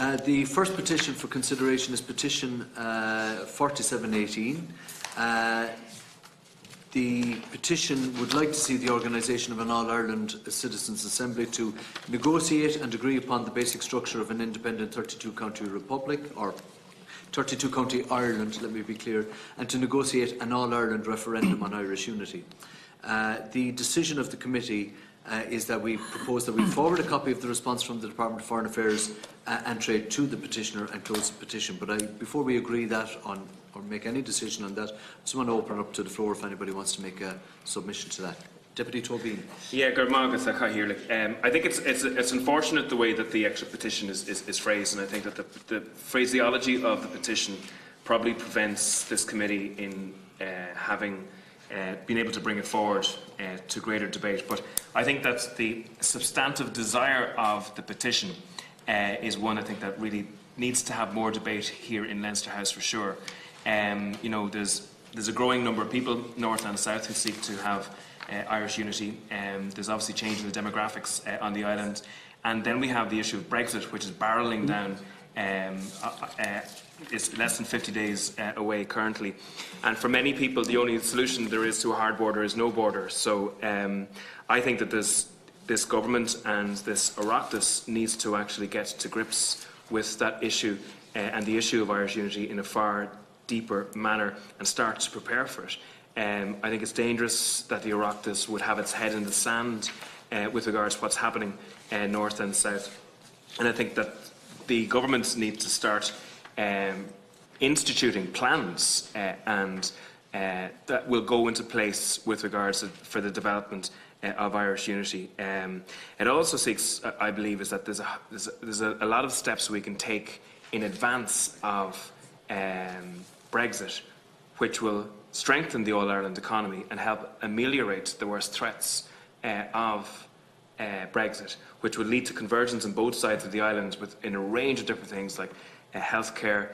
The first petition for consideration is petition 4718. The petition would like to see the organisation of an All-Ireland Citizens' Assembly to negotiate and agree upon the basic structure of an independent 32-county republic, or 32-county Ireland, let me be clear, and to negotiate an All-Ireland referendum on Irish unity. The decision of the committee is that we propose that we forward a copy of the response from the Department of Foreign Affairs and Trade to the petitioner and close the petition. But before we agree that on or make any decision on that, I just want to open up to the floor if anybody wants to make a submission to that. Deputy Tobin. Yeah, I think it's unfortunate the way that the extra petition is phrased, and I think that the phraseology of the petition probably prevents this committee in having been able to bring it forward to greater debate. But I think that the substantive desire of the petition is one I think that really needs to have more debate here in Leinster House for sure. You know, there's a growing number of people, north and south, who seek to have Irish unity. There's obviously change in the demographics on the island, and then we have the issue of Brexit, which is barrelling down. It's less than 50 days away currently, and for many people, the only solution there is to a hard border is no border. So I think that this government and this Oireachtas needs to actually get to grips with that issue and the issue of Irish unity in a far deeper manner and start to prepare for it. I think it's dangerous that the Oireachtas would have its head in the sand with regards to what's happening north and south. And I think that the governments need to start instituting plans and that will go into place with regards for the development of Irish unity. It also seeks, I believe, is that there's a lot of steps we can take in advance of Brexit, which will strengthen the All-Ireland economy and help ameliorate the worst threats of Brexit, which would lead to convergence on both sides of the island in a range of different things like healthcare,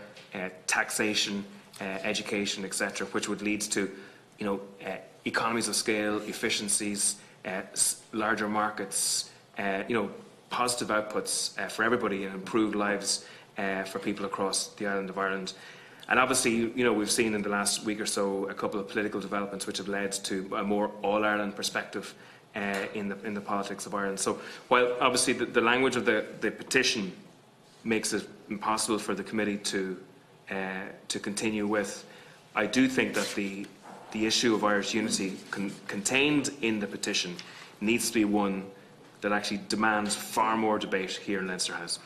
taxation, education, etc., which would lead to, you know, economies of scale, efficiencies, larger markets, you know, positive outputs for everybody and improved lives for people across the island of Ireland. And obviously, you know, we've seen in the last week or so a couple of political developments which have led to a more all-Ireland perspective in the politics of Ireland. So while obviously the language of the petition makes it impossible for the committee to continue with, I do think that the issue of Irish unity contained in the petition needs to be one that actually demands far more debate here in Leinster House.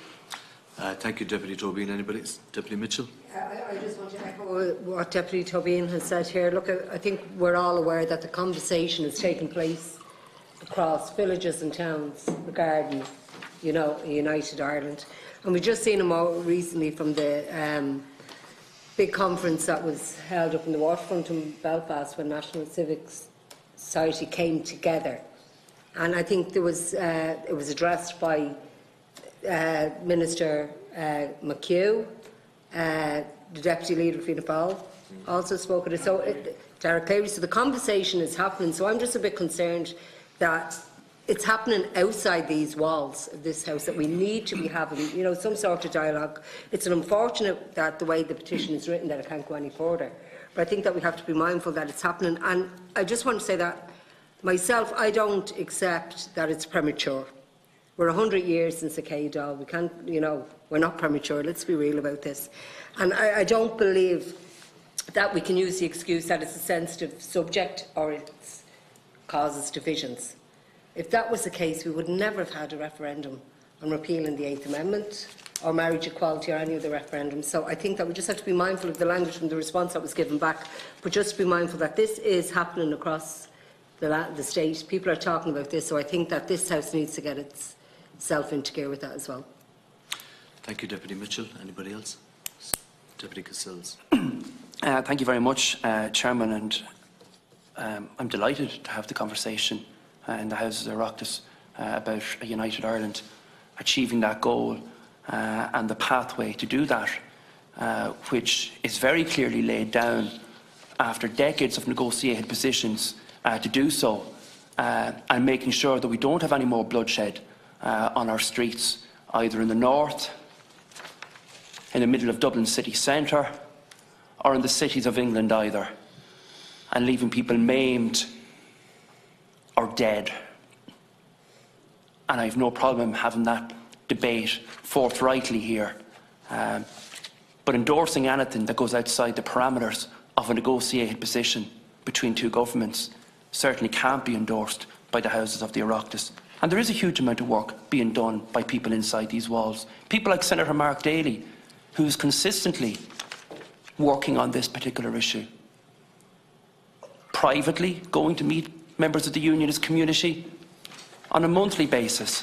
Thank you, Deputy Tobin. Anybody else? Deputy Mitchell. I just want to echo what Deputy Tobin has said here. Look, I think we're all aware that the conversation is taking place across villages and towns regarding, you know, a united Ireland. And we've just seen it more recently from the big conference that was held up in the waterfront in Belfast when National Civic Society came together. And I think it was addressed by Minister McHugh, the Deputy Leader Fianna Fáil also spoke at it. So, Dara Murphy, so the conversation is happening. So I'm just a bit concerned that it's happening outside these walls of this House, that we need to be having, you know, some sort of dialogue. It's unfortunate that the way the petition is written that it can't go any further. But I think that we have to be mindful that it's happening. And I just want to say that myself, I don't accept that it's premature. We're 100 years since the Heydon. We can't, you know, we're not premature. Let's be real about this. And I don't believe that we can use the excuse that it's a sensitive subject or it causes divisions. If that was the case, we would never have had a referendum on repealing the 8th Amendment or marriage equality or any of the referendums. So I think that we just have to be mindful of the language from the response that was given back, but just be mindful that this is happening across the state. People are talking about this, so I think that this House needs to get itself into gear with that as well. Thank you, Deputy Mitchell. Anybody else? Deputy Cassells. Thank you very much, Chairman, and I'm delighted to have the conversation in the Houses of Oireachtas about a united Ireland, achieving that goal and the pathway to do that, which is very clearly laid down after decades of negotiated positions to do so, and making sure that we don't have any more bloodshed on our streets, either in the north in the middle of Dublin city centre or in the cities of England either, and leaving people maimed or dead. And I have no problem having that debate forthrightly here. But endorsing anything that goes outside the parameters of a negotiated position between two governments certainly can't be endorsed by the houses of the Oireachtas. And there is a huge amount of work being done by people inside these walls. People like Senator Mark Daly, who's consistently working on this particular issue. Privately, going to meet members of the unionist community on a monthly basis,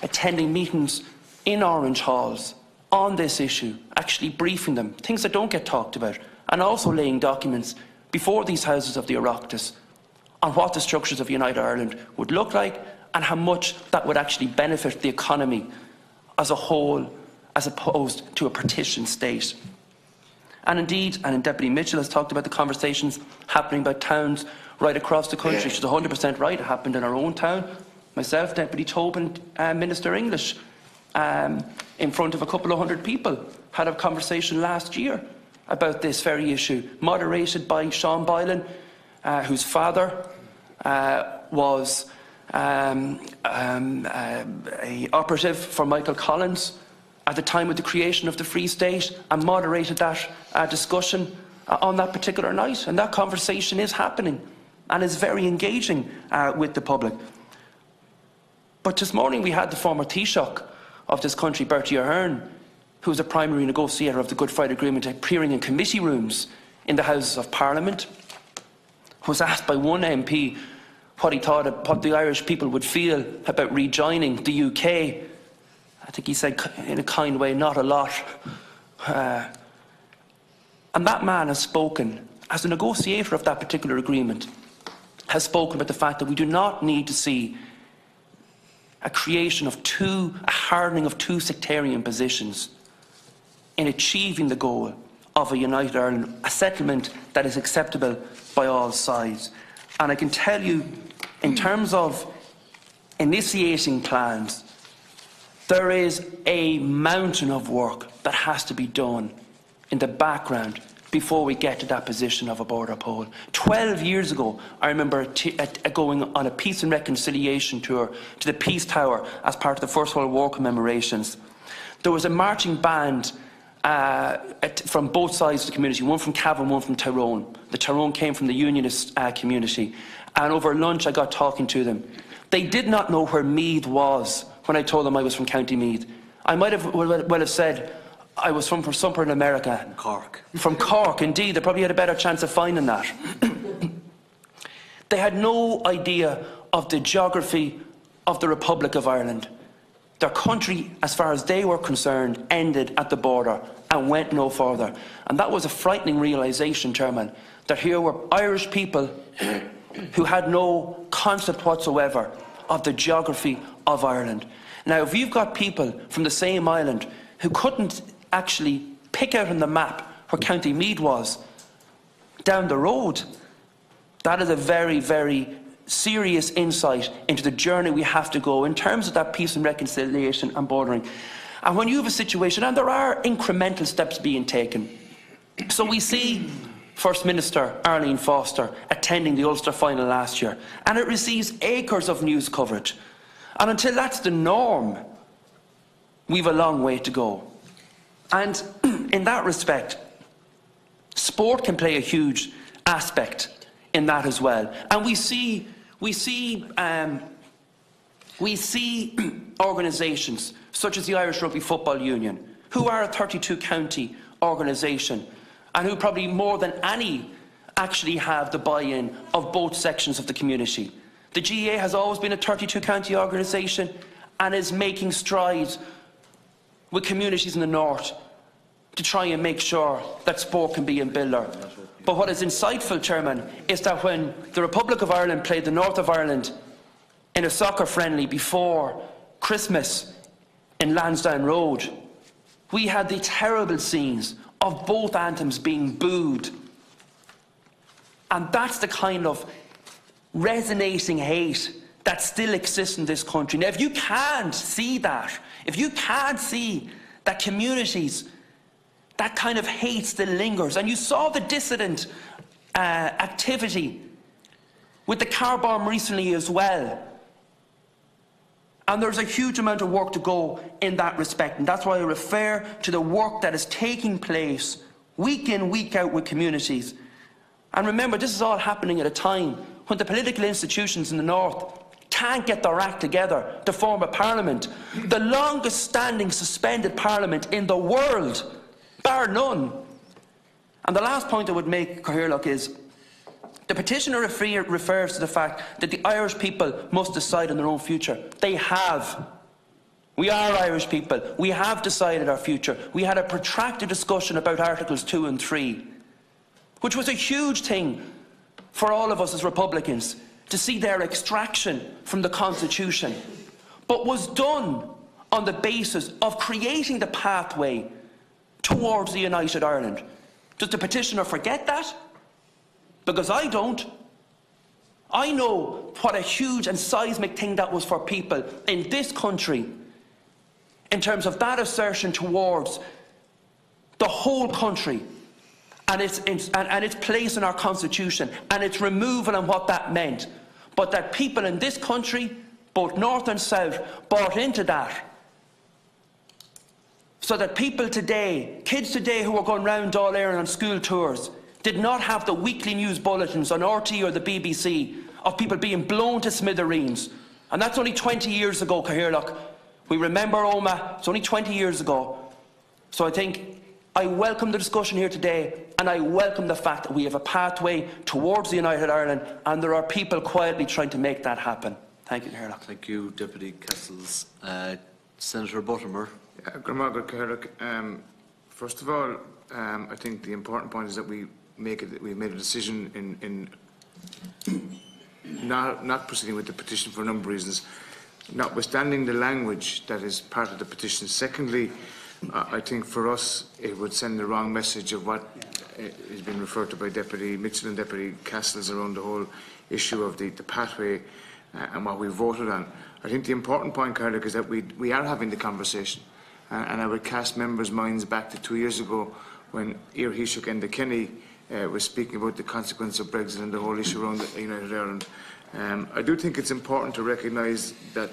attending meetings in Orange Halls on this issue, actually briefing them, things that don't get talked about, and also laying documents before these houses of the Oireachtas on what the structures of United Ireland would look like and how much that would actually benefit the economy as a whole, as opposed to a partition state. And indeed, and Deputy Mitchell has talked about the conversations happening about towns right across the country. She's 100% right. It happened in our own town. Myself, Deputy Tobin, Minister English, in front of a couple of hundred people, had a conversation last year about this very issue, moderated by Seán Boylan, whose father was an operative for Michael Collins at the time of the creation of the Free State, and moderated that discussion on that particular night. And that conversation is happening and is very engaging with the public. But this morning we had the former Taoiseach of this country, Bertie Ahern, who was a primary negotiator of the Good Friday Agreement, appearing in committee rooms in the Houses of Parliament, was asked by one MP what he thought, what the Irish people would feel about rejoining the UK. I think he said in a kind way, not a lot. And that man has spoken, as a negotiator of that particular agreement, has spoken about the fact that we do not need to see a hardening of two sectarian positions in achieving the goal of a united Ireland, a settlement that is acceptable by all sides. And I can tell you, in terms of initiating plans, there is a mountain of work that has to be done in the background before we get to that position of a border poll. 12 years ago, I remember going on a peace and reconciliation tour to the Peace Tower as part of the First World War commemorations. There was a marching band from both sides of the community, one from Cavan, one from Tyrone. The Tyrone came from the Unionist community. And over lunch, I got talking to them. They did not know where Meath was when I told them I was from County Meath. I might have well have said I was from somewhere in America. From Cork. From Cork, indeed. They probably had a better chance of finding that. They had no idea of the geography of the Republic of Ireland. Their country, as far as they were concerned, ended at the border and went no further. And that was a frightening realisation, Chairman, that here were Irish people who had no concept whatsoever of the geography of Ireland. Now, if you've got people from the same island who couldn't actually pick out on the map where County Meath was down the road, that is a very, very serious insight into the journey we have to go in terms of that peace and reconciliation and bordering. And when you have a situation, and there are incremental steps being taken, so we see First Minister Arlene Foster attending the Ulster final last year, and it receives acres of news coverage. And until that's the norm, we've a long way to go. And in that respect, sport can play a huge aspect in that as well. And we see organisations such as the Irish Rugby Football Union, who are a 32-county organisation, and who probably more than any actually have the buy-in of both sections of the community. The GAA has always been a 32-county organisation and is making strides with communities in the north to try and make sure that sport can be in builder. But what is insightful, Chairman, is that when the Republic of Ireland played the North of Ireland in a soccer friendly before Christmas in Lansdowne Road, we had the terrible scenes of both anthems being booed. And that's the kind of resonating hate that still exists in this country. Now, if you can't see that, if you can't see that communities that kind of hate still lingers. And you saw the dissident activity with the car bomb recently as well. And there's a huge amount of work to go in that respect. And that's why I refer to the work that is taking place week in, week out with communities. And remember, this is all happening at a time when the political institutions in the north can't get their act together to form a parliament. The longest standing suspended parliament in the world, bar none. And the last point I would make, Cathaoirleach, is the petitioner refers to the fact that the Irish people must decide on their own future. They have. We are Irish people. We have decided our future. We had a protracted discussion about Articles 2 and 3, which was a huge thing for all of us as Republicans, to see their extraction from the Constitution, but was done on the basis of creating the pathway towards the United Ireland. Does the petitioner forget that? Because I don't. I know what a huge and seismic thing that was for people in this country in terms of that assertion towards the whole country and its place in our Constitution and its removal and what that meant. But that people in this country, both north and south, bought into that. So that people today, kids today who are going round all Ireland on school tours, did not have the weekly news bulletins on RT or the BBC of people being blown to smithereens. And that's only 20 years ago, Cathaoirleach. We remember Oma, it's only 20 years ago. So I think I welcome the discussion here today, and I welcome the fact that we have a pathway towards the United Ireland, and there are people quietly trying to make that happen. Thank you, Cathaoirleach. Thank you, Deputy Cassells. Senator Buttimer. First of all, I think the important point is that we made a decision in not proceeding with the petition for a number of reasons, notwithstanding the language that is part of the petition. Secondly, I think for us it would send the wrong message of what has been referred to by Deputy Mitchell and Deputy Cassells around the whole issue of the pathway and what we voted on. I think the important point, Cathaoirleach, is that we are having the conversation, and I would cast members' minds back to 2 years ago when Oireachtas and the Kenny was speaking about the consequence of Brexit and the whole issue around the United Ireland. I do think it's important to recognise that,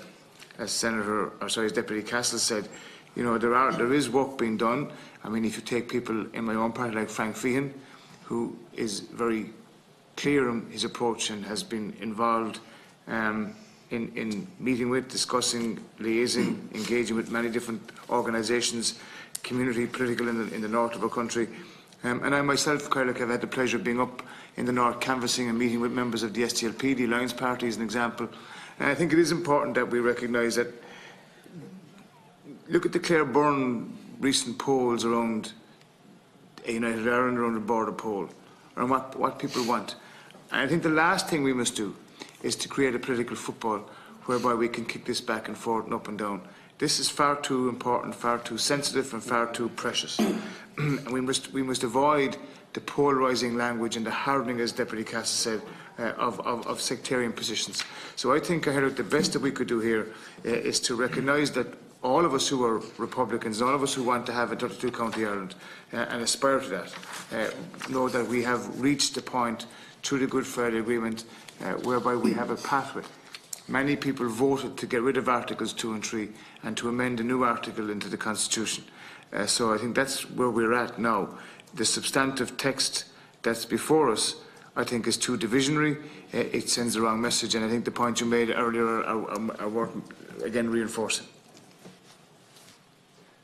as Deputy Cassells said, you know, there is work being done. I mean, if you take people in my own party like Frank Feehan, who is very clear in his approach and has been involved in meeting with, discussing, liaising, engaging with many different organisations, community, political in the north of our country. And I myself, Cathaoirleach, have had the pleasure of being up in the north canvassing and meeting with members of the SDLP, the Alliance Party as an example. And I think it is important that we recognise that, look at the Clare Byrne recent polls around United Ireland, around the border poll, around what people want. And I think the last thing we must do is to create a political football whereby we can kick this back and forth and up and down. This is far too important, far too sensitive and far too precious. And we must avoid the polarising language and the hardening, as Deputy Cassells said, of sectarian positions. So I think, the best that we could do here is to recognise that all of us who are Republicans, all of us who want to have a 32 County Ireland and aspire to that, know that we have reached the point through the Good Friday Agreement whereby we have a pathway. Many people voted to get rid of Articles 2 and 3 and to amend a new article into the Constitution. So I think that's where we're at now. The substantive text that's before us, I think, is too divisionary. It sends the wrong message, and I think the point you made earlier are worth, again, reinforcing.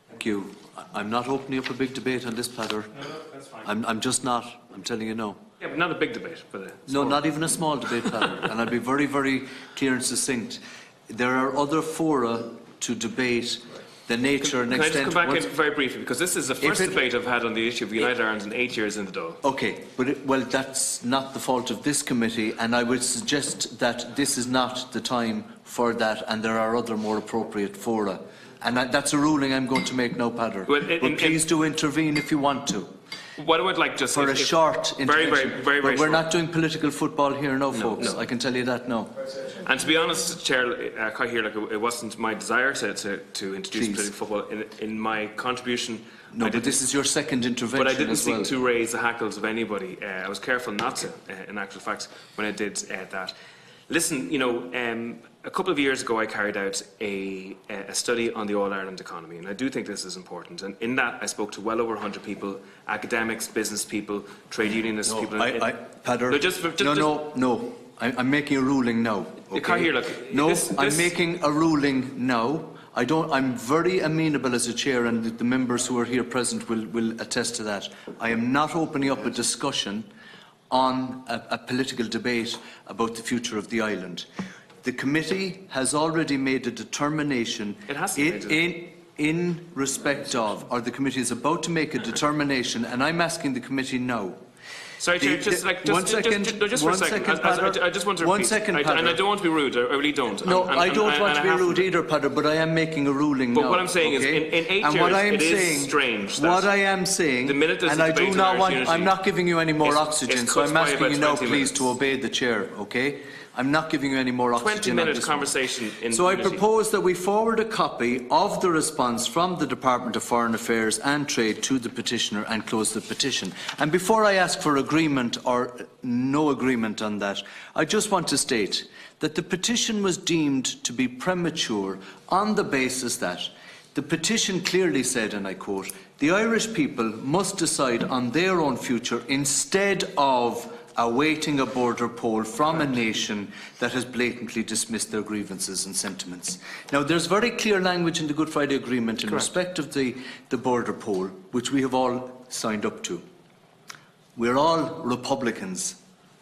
Thank you. I'm not opening up a big debate on this platter. No, that's fine. I'm just not. I'm telling you no. Yeah, but not a big debate. But No, not even a small debate platter. And I'll be very, very clear and succinct. There are other fora to debate the nature and extent. Can I just come back in very briefly, because this is the first debate I've had on the issue of United Ireland in 8 years in the Dáil. Okay, but well, that's not the fault of this committee, and I would suggest that this is not the time for that, and there are other more appropriate fora. And that's a ruling I'm going to make now, Padder. Well, but please do intervene if you want to. What I would like just For a short intervention. Very But we're short. not doing political football here now, folks. I can tell you that now. And to be honest, Chair, it wasn't my desire to introduce Please. political football in my contribution. No, but this is your second intervention But I didn't as well. seek to raise the hackles of anybody. I was careful not to, in actual fact, when I did that. Listen, a couple of years ago I carried out a study on the All-Ireland economy, and I do think this is important. And in that I spoke to well over 100 people, academics, business people, trade unionists, people... Padder, no. I'm making a ruling now. Okay? I'm making a ruling now. I'm very amenable as a chair, and the members who are here present will attest to that. I am not opening up a discussion on a political debate about the future of the island. The committee has already made a determination in respect of, or the committee is about to make a determination, and I'm asking the committee now. Sorry, Chair, just for a second. I just want to repeat. 1 second, Padder. And I don't want to be rude. I really don't. No, I don't want to be rude either, Padder, but I am making a ruling now. But what I'm saying is, in 8 years, it is strange. What I am saying, and I do not want, I'm not giving you any more oxygen, so I'm asking you now, please, to obey the chair, okay? I'm not giving you any more oxygen. 20-minute conversation in So I committee. propose that we forward a copy of the response from the Department of Foreign Affairs and Trade to the petitioner and close the petition. And before I ask for agreement or no agreement on that, I just want to state that the petition was deemed to be premature on the basis that the petition clearly said, and I quote, "The Irish people must decide on their own future instead of awaiting a border poll from a nation that has blatantly dismissed their grievances and sentiments." Now, there's very clear language in the Good Friday Agreement in respect of the border poll, which we have all signed up to. We're all Republicans,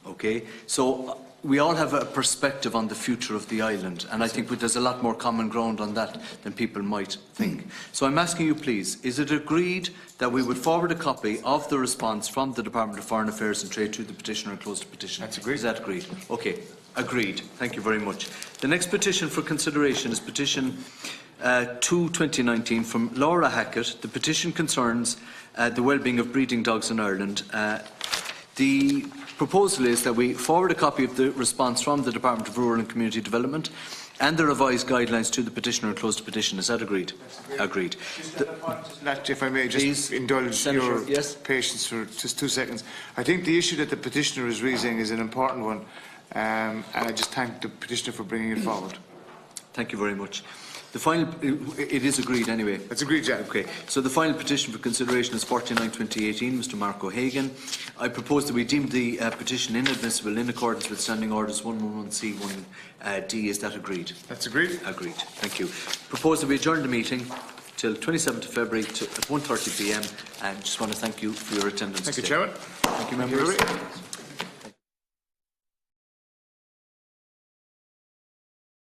okay? So we all have a perspective on the future of the island, and I think there's a lot more common ground on that than people might think. So I'm asking you, please, is it agreed that we would forward a copy of the response from the Department of Foreign Affairs and Trade to the petitioner and close the petition? That's agreed. Is that agreed? Okay, agreed. Thank you very much. The next petition for consideration is petition 2/2019 from Laura Hackett. The petition concerns the well-being of breeding dogs in Ireland. The proposal is that we forward a copy of the response from the Department of Rural and Community Development and the revised guidelines to the petitioner and close the petition. Is that agreed? Agreed. If I may just Please, indulge Senator, your patience for just 2 seconds. I think the issue that the petitioner is raising is an important one, and I just thank the petitioner for bringing it forward. Thank you very much. The final, it is agreed anyway. That's agreed, Jack. Okay, so the final petition for consideration is 49/2018, Mr. Marco Heydon. I propose that we deem the petition inadmissible in accordance with Standing Orders 111C 1D. Is that agreed? That's agreed. Agreed. Thank you. Propose that we adjourn the meeting till 27th of February at 1:30 p.m. and just want to thank you for your attendance Thank you, today. Chairman. Thank you, members.